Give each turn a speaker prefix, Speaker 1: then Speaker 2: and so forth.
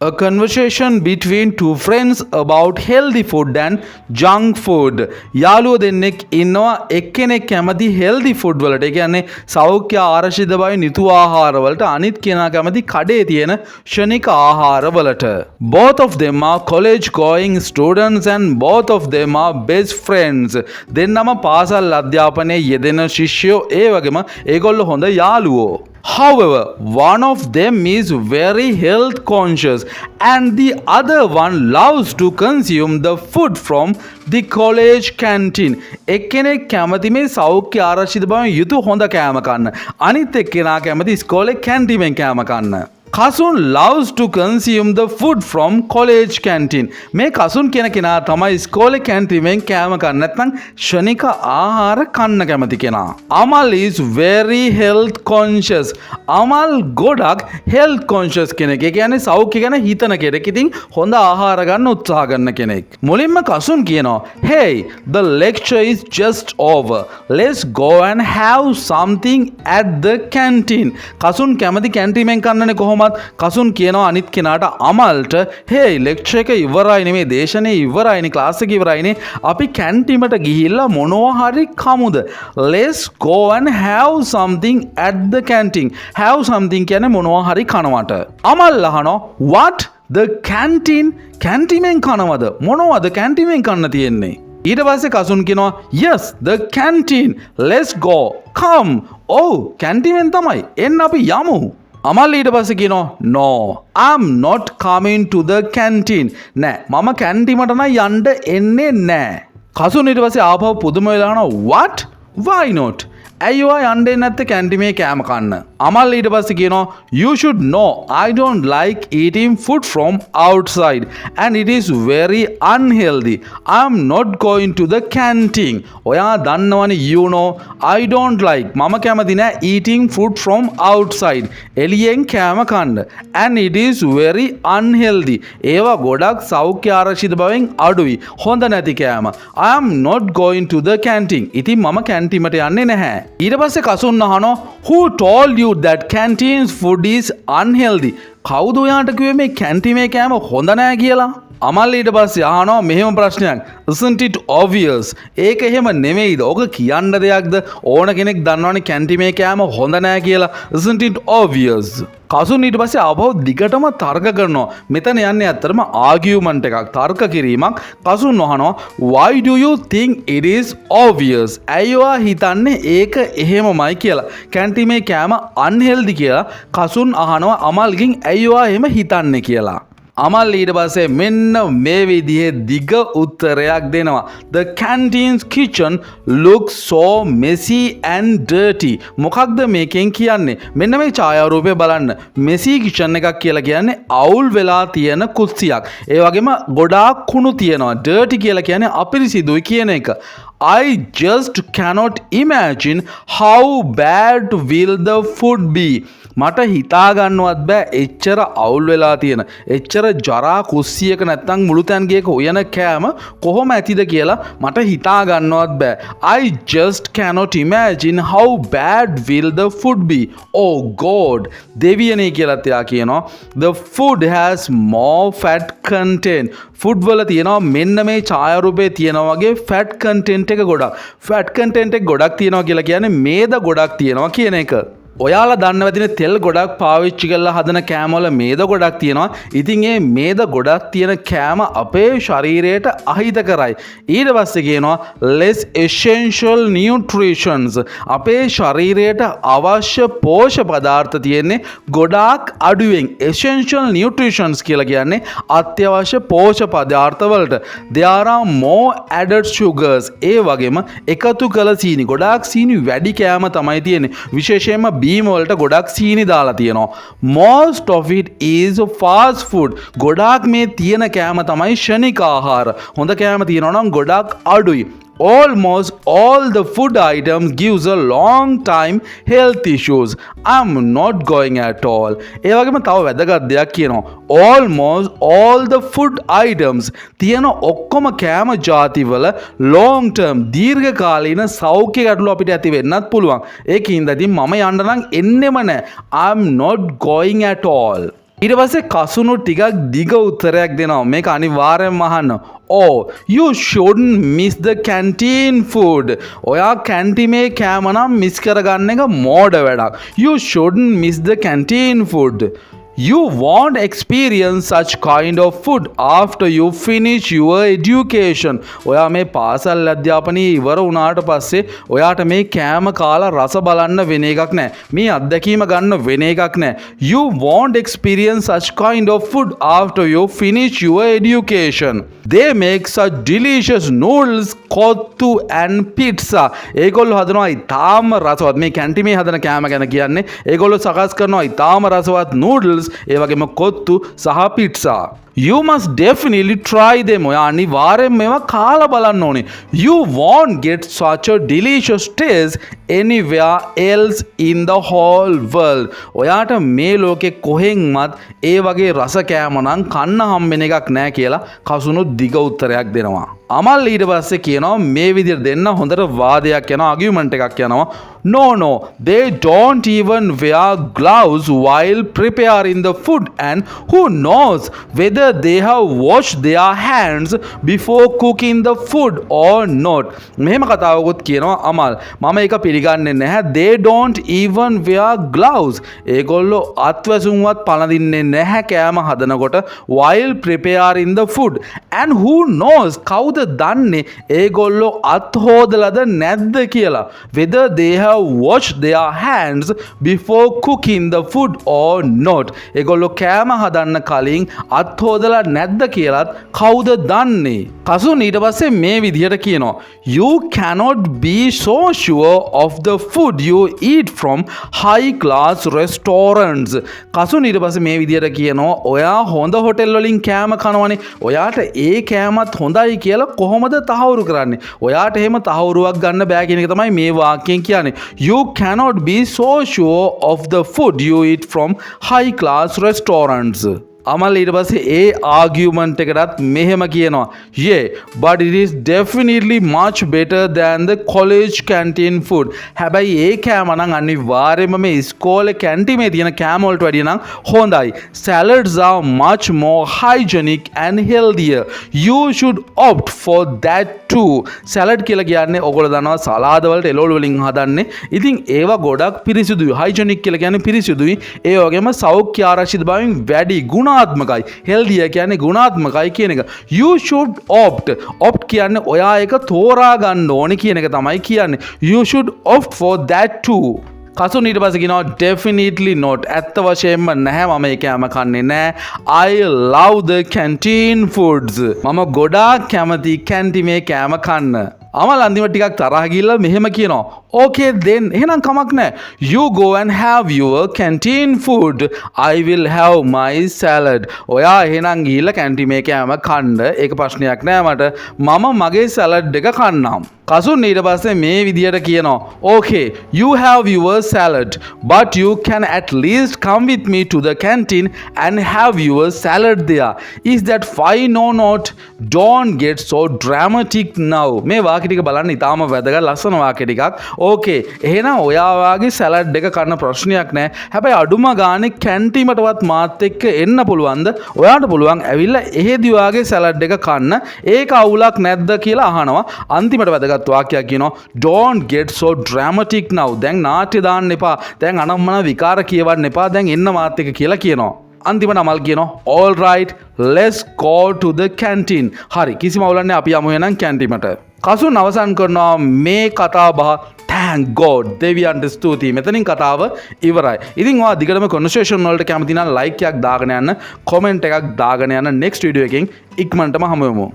Speaker 1: A conversation between two friends about healthy food and junk food. යාළුවෝ දෙන්නෙක් ඉන්නවා එක්කෙනෙක් කැමති healthy food වලට. ඒ කියන්නේ සෞඛ්‍ය ආරක්ෂිත බවින් යුතු ආහාර වලට, අනිත් කෙනා කැමති කඩේ තියෙන ක්ෂණික ආහාර වලට. Both of them are college going students and both of them are best friends. දෙන්නම පාසල් අධ්‍යාපනයේ යෙදෙන ශිෂ්‍යයෝ, ඒ වගේම ඒගොල්ලෝ හොඳ යාළුවෝ. However, one of them is very health conscious and the other one loves to consume the food from the college canteen. එක්කෙනෙක් කැමති මේ සෞඛ්‍ය ආරක්ෂිත බවින් යුතු හොඳ කෑම කන්න. අනිත් එක්කෙනා කැමති ඉස්කෝලේ කැන්ටිමෙන් කෑම කන්න. Kasun loves to consume the food from college canteen. මේ කසුන් කියන කෙනා තමයි ඉස්කෝලේ කැන්ටිමෙන් කෑම කන්න නැත්නම් ක්ෂණික ආහාර කන්න කැමති කෙනා. Amal is very health conscious. Amal ගොඩක් health conscious කෙනෙක්. ඒ කියන්නේ සෞඛ්‍ය ගැන හිතන කෙනෙක්. ඉතින් හොඳ ආහාර ගන්න උත්සාහ කරන කෙනෙක්. මුලින්ම කසුන් කියනවා, "Hey, the lecture is just over. Let's go and have something at the canteen." Kasun කැමති කැන්ටිමෙන් කන්නනේ කොහොම කසුන් කියනවා අනිත් කෙනාට අමල්ට, "හේ ලෙක්චර් එක ඉවරයිනේ, මේ දේශනේ ඉවරයිනේ, ක්ලාස් එක ඉවරයිනේ, අපි කැන්ටිමට ගිහිල්ලා මොනවා හරි කමුද? Let's go and have something at the canteen." have something කියන්නේ මොනවා හරි කනවට. අමල් අහනවා, "What? The canteen? කැන්ටිමෙන් කනවද? මොනවද කැන්ටිමෙන් කන්න තියෙන්නේ?" ඊට පස්සේ කසුන් කියනවා, "Yes, the canteen. Let's go. Come." ඔව් කැන්ටිමෙන් තමයි. එන්න අපි යමු. අමල් ඊට පස්සේ කියනවා, "No, I'm not coming to the canteen." නෑ, මම කැන්ටිමට නම් යන්න එන්නේ නෑ. කසුන් ඊට පස්සේ ආපහු පුදුම වෙලා අහනවා, "What? Why not?" ඇයි ඔයා යන්නේ නැත්තේ කැන්ටිමේ කෑම කන්න? අමල් ඊට පස්සේ කියනවා, "You should know I don't like eating food from outside and it is very unhealthy. I'm not going to the canteen." ඔයා දන්නවනේ, you know I don't like, මම කැමති නෑ eating food from outside, එළියෙන් කෑම කන්න. And it is very unhealthy. ඒවා ගොඩක් සෞඛ්‍ය ආරක්ෂිත බවෙන් අඩුයි. හොඳ නැති කෑම. I am not going to the canteen. ඉතින් මම කැන්ටිමට යන්නේ නැහැ. ඊට පස්සේ කසුන් අහනවා, "Who told you that canteen food is unhealthy?" කවුද ඔයාට කිව්වේ මේ කැන්ටිමේ කෑම හොඳ නෑ කියලා? අමල් ඊට පස්සේ අහනවා මෙහෙම ප්‍රශ්නයක්, "Isn't it obvious?" ඒක එහෙම නෙමෙයිද? ඔක කියන්න දෙයක්ද? ඕන කෙනෙක් දන්නවනේ කැන්ටිමේ කෑම හොඳ නෑ කියලා. "Isn't it obvious?" කසුන් ඊට පස්සේ ආපහු දිගටම තර්ක කරනවා. මෙතන යන්නේ ඇත්තටම ආගියුමන්ට් එකක්, තර්ක කිරීමක්. කසුන් අහනවා, "Why do you think it is obvious?" ඇයි ඔයා හිතන්නේ ඒක එහෙමමයි කියලා? කැන්ටිමේ කෑම unhealthy කියලා කසුන් අහනවා අමල්ගෙන්, "ඇයි ඔයා එහෙම හිතන්නේ?" කියලා. අමල් ඊට පස්සේ මෙන්න මේ විදිහේ දිග උත්තරයක් දෙනවා. "The canteen's kitchen looks so messy and dirty." මොකක්ද මේකෙන් කියන්නේ? මෙන්න මේ ඡායාරූපය බලන්න. messy kitchen එකක් කියලා කියන්නේ අවුල් වෙලා තියෙන කුස්සියක්. ඒ වගේම ගොඩාක් කුණු තියෙනවා. dirty කියලා කියන්නේ අපිරිසිදුයි කියන එක. I just cannot imagine how bad will the food be. මට හිතා ගන්නවත් බෑ එච්චර අවුල් වෙලා තියෙන, එච්චර ජරා කුස්සියක නැත්තම් මුළුතැන්ගේක උයන කෑම කොහොම ඇතිද කියලා මට හිතා ගන්නවත් බෑ. I just cannot imagine how bad will the food be. Oh God, දෙවියනේ කියලාත් එයා කියනවා, "The food has more fat content." Food වල තියෙනවා මෙන්න මේ ඡායාරූපයේ තියෙනවා වගේ ෆැට් කන්ටෙන්ට් එක ගොඩක්. ෆැට් කන්ටෙන්ට් එක ගොඩක් තියෙනවා කියලා කියන්නේ මේද ගොඩක් තියෙනවා කියන එක. ඔයාලා දන්නව ඇතිනේ තෙල් ගොඩක් පාවිච්චි කරලා හදන කෑම වල මේද ගොඩක් තියෙනවා. ඉතින් මේ මේද ගොඩක් තියෙන කෑම අපේ ශරීරයට අහිතකරයි. ඊට පස්සේ කියනවා less essential nutritions. අපේ ශරීරයට අවශ්‍ය පෝෂක පදාර්ථ තියෙන්නේ ගොඩාක් අඩුවෙන්. essential nutritions කියලා කියන්නේ අත්‍යවශ්‍ය පෝෂක පදාර්ථ වලට. there are more added sugars. ඒ වගේම එකතු කළ සීනි, ගොඩාක් සීනි වැඩි කෑම තමයි තියෙන්නේ. විශේෂයෙන්ම බීම වලට ගොඩක් සීනි දාලා තියෙනවා. most of it is fast food. ගොඩාක් මේ තියෙන කෑම තමයි ක්ෂණික ආහාර. හොඳ කෑම තියෙනවා නම් ගොඩාක් අඩුයි. Almost all the food items gives a long time health issues. I'm not going at all. ඒ වගේම තව වැදගත් දෙයක් කියනවා. Almost all the food items තියෙන ඔක්කොම කෑම ಜಾති වල long term දීර්ඝ කාලීන සෞඛ්‍ය ගැටලු අපිට ඇති වෙන්නත් පුළුවන්. ඒකින්ද ඉතින් මම යන්න නම් එන්නෙම නැහැ. I'm not going at all. ඊට පස්සේ කසුණු ටිකක් දිග උත්තරයක් දෙනවා. මේක අනිවාර්යෙන්ම අහන්න. Oh, you shouldn't miss the canteen food. ඔයා කැන්ටිමේ කෑම නම් මිස් කරගන්න එක මෝඩ වැඩක්. You shouldn't miss the canteen food. You won't experience such kind of food after you finish your education. ඔයා මේ පාසල් අධ්‍යාපනය ඉවර වුණාට පස්සේ ඔයාට මේ කෑම කාලා රස බලන්න වෙන එකක් නැහැ. මේ අත්දැකීම ගන්න වෙන එකක් නැහැ. You won't experience such kind of food after you finish your education. They make such delicious noodles, kottu and pizza. ඒගොල්ලෝ හදනවා ඉතාම රසවත්. මේ කැන්ටිමේ හදන කෑම ගැන කියන්නේ. ඒගොල්ලෝ සකස් කරනවා ඉතාම රසවත් noodles, ඒ වගේම කොත්තු සහ pizza. You must definitely try them. ඔයා අනිවාර්යෙන් මේවා කාලා බලන්න ඕනේ. You won't get such a delicious taste anywhere else in the whole world. ඔයාට මේ ලෝකේ කොහෙන්වත් ඒ වගේ රස කෑම නම් කන්න හම්බෙන එකක් නෑ කියලා කසුණු දිග උත්තරයක් දෙනවා. අමල් ඊට පස්සේ කියනවා මේ විදිහට දෙන්න හොඳට වාදයක් යනවා, ආගියුමන්ට් එකක් යනවා. No, they don't even wear gloves while preparing the food, and who knows whether they have washed their hands before cooking the food or not. මෙහෙම කතාවකුත් කියනවා අමල්. මම ඒක පිළිගන්නේ නැහැ. They don't even wear gloves. ඒගොල්ලෝ අත්වැසුම්වත් පළඳින්නේ නැහැ කෑම හදනකොට while preparing the food. And who knows, කවුද දන්නේ ඒගොල්ලෝ අත් හොදලාද නැද්ද කියලා. Whether they have washed their hands before cooking the food or not. ඒගොල්ලෝ කෑම හදන්න කලින් අත් හොදලා නැද්ද කියලාත් කවුද දන්නේ. කසුන් ඊට පස්සේ මේ විදිහට කියනවා. You cannot be so sure of the food you eat from high class restaurants. Kasun ඊට පස්සේ මේ විදිහට කියනවා ඔයා හොඳ හොටෙල් වලින් කෑම කනවනේ. ඔයාට ඒ කෑමත් හොඳයි කියලා කොහොමද තහවුරු කරන්නේ? ඔයාට එහෙම තහවුරුවක් ගන්න බෑ කියන එක තමයි මේ වාක්‍යයෙන් කියන්නේ. You cannot be so sure of the food you eat from high class restaurants. Amal ඊට පස්සේ ඒ ආගියුමන්ට් එකටත් මෙහෙම කියනවා. Yeah, but it is definitely much better than the college canteen food. හැබැයි ඒ කෑම නම් අනිවාර්යයෙන්ම මේ ඉස්කෝලේ කැන්ටිමේ තියෙන කෑම වලට වැඩිය නම් හොඳයි. Salads are much more hygienic and healthier. You should opt for that too. Salad කියලා කියන්නේ ඔයගොල්ලෝ දන්නවා සලාද වලට එළවලු වලින් හදන්නේ. ඉතින් ඒවා ගොඩක් පිරිසිදුයි. හයිජෙනික් කියලා කියන්නේ පිරිසිදුයි. ඒ වගේම සෞඛ්‍ය ආරක්ෂිත බවින් වැඩි ගුණාත්මකයි. හෙල්දිය කියන්නේ ගුණාත්මකයි කියන එක. You should opt. opt කියන්නේ ඔයා එක තෝරා ගන්න ඕනේ කියන එක තමයි කියන්නේ. You should opt for that too. Kasun ඊට පස්සේ කියනවා definitely not. ඇත්ත වශයෙන්ම නැහැ, මම ඒ කෑම කන්නේ නැහැ. I love the canteen foods. මම ගොඩාක් කැමති කැන්ටිමේ කෑම කන්න. අමල් අන්තිමට ටිකක් තරහ ගිහලා මෙහෙම කියනවා. Okay then, එහෙනම් කමක් නැහැ. You go and have your canteen food. I will have my salad. ඔයා එහෙනම් ගිහලා කැන්ටිමේ කෑම කන්න. ඒක ප්‍රශ්නයක් නෑ මට. මම මගේ සලාඩ් එක කන්නම්. කසුන් ඊට පස්සේ මේ විදියට කියනවා. Okay, you have your salad, but you can at least come with me to the canteen and have your salad there. Is that fine or not? Don't get so dramatic now. මේ වාක්‍ය ටික බලන්න ඉතාලම වැදගත් ලස්සන වාක්‍ය ටිකක්. Okay, එහෙනම් ඔයා වාගේ සලාඩ් එක කන්න ප්‍රශ්නයක් නැහැ. හැබැයි අඩුම ගානේ කැන්ටිමටවත් මාත් එක්ක එන්න පුළුවන්ද? ඔයාට පුළුවන් ඇවිල්ලා එහෙදි වාගේ සලාඩ් එක කන්න. ඒක අවුලක් නැද්ද කියලා අහනවා. අන්තිමට වැදගත් වාක්‍යයක් කියනවා. Don't get so dramatic now. දැන් නාට්‍ය දාන්න එපා. දැන් අනම්මන විකාර කියවන්න එපා. දැන් එන්න මාත් එක්ක කියලා කියනවා. අන්තිමට අමල් කියනවා. All right, let's go to the canteen. හරි, කිසිම අවුලක් නැහැ. අපි යමු එහෙනම් කැන්ටිමට. කසුන් අවසන් කරනවා මේ කතාව බහ. Thank God. දෙවියන්ට ස්තුතියි. මෙතනින් කතාව ඉවරයි. ඉතින් ඔයා දිගටම conversation වලට කැමති නම් like එකක් දාගෙන යන්න, comment එකක් දාගෙන යන්න. next video එකෙන් ඉක්මනටම හමු වෙමු.